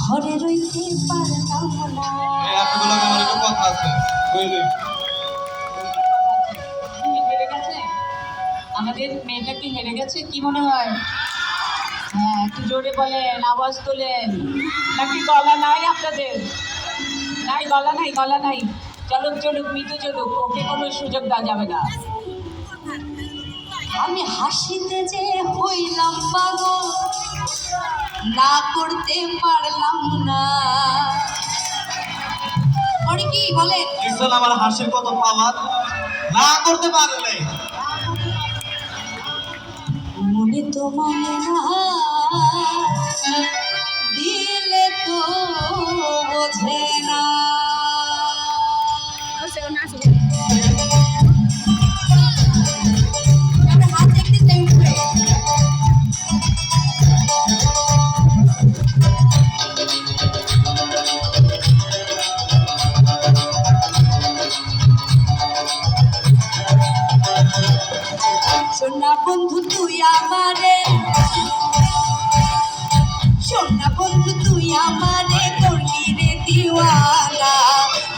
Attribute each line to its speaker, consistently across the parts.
Speaker 1: ঘরে রইতে পারলাম না।
Speaker 2: হেরে গেছে, আমাদের মেয়েটা কি হেরে গেছে কি মনে হয়? হ্যাঁ, একটু জোরে বলেন, আওয়াজ তোলেন। নাকি গলা নাই আপনাদের? নাই, গলা নাই, গলা নাই। চলুক চলুক, মৃত্যু চলুক, ওকে কোনো সুযোগ দেওয়া যাবে না।
Speaker 1: আমি হাসিতে যে হইলাম পাগল, না করতে পারলাম না। পরে কি বলে?
Speaker 3: আমার হাসির কত পাওয়ার, না করতে পারলে
Speaker 1: মনে তো মানে না, দিলে তো বোঝে না। হাত দেখতে চাই উঠবে। সোনা বন্ধু তুই আমারে, সোনা বন্ধু তুই আমারে করলি রে দিওয়ানা।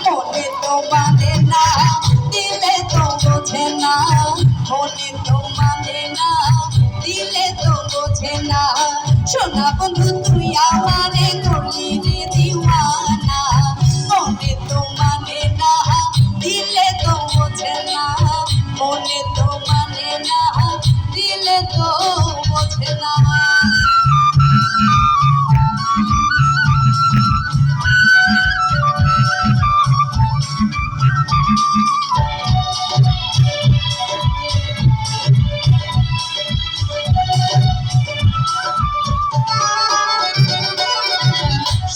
Speaker 1: মনে তো মানে না, দিলে তো বোঝে না। মনে তো মানে না, দিলে তো বোঝে না। সোনা বন্ধু তুই আমারে করলি রে দিওয়ানা। মনে তো মানে না, দিলে তো বোঝে না। মনে তো মানে না, দিলে তো বোঝে না।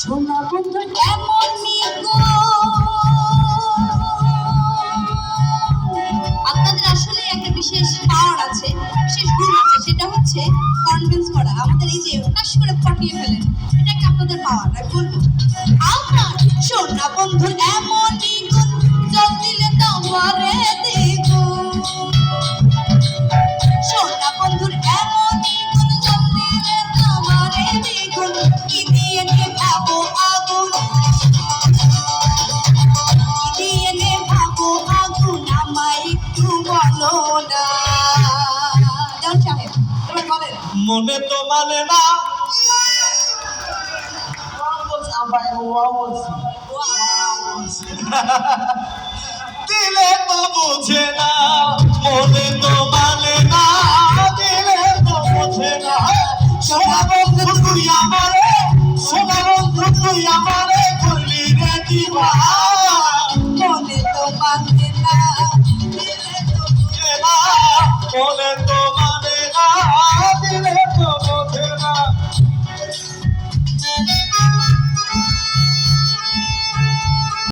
Speaker 1: সোনা বন্ধু এমন নিগো, আপনাদের আসলে একটা বিশেষ পাওয়ার আছে, বিশেষ গুণ আছে, সেটা হচ্ছে কনভিন্স করা। আমাদের এই যে টাস করে পটিয়ে ফেলেন, এটাকে আপনাদের পাওয়ার। আমি বলবো আমার সোনা বন্ধু এমন নিগুণ, জল দিলে তোমারে দ্বিগুণ। সোনা বন্ধুর এমন নিগুণ, জল দিলে তোমারে দ্বিগুণ। কি দিয়ে নেভাবো আগুন, কি দিয়ে নেভাবো আগুন, আমায় একটু বলো না। জান সাহেব, এবার বলেন।
Speaker 3: মনে তো মানে না, দিলে তো বোঝে না। মনে তো মানে না, দিলে তো বোঝে না। সোনা বন্ধু তুই আমারে, সোনা বন্ধু তুই আমারে করলি রে দিওয়ানা।
Speaker 1: মনে তো মানে না, দিলে তো
Speaker 3: মনে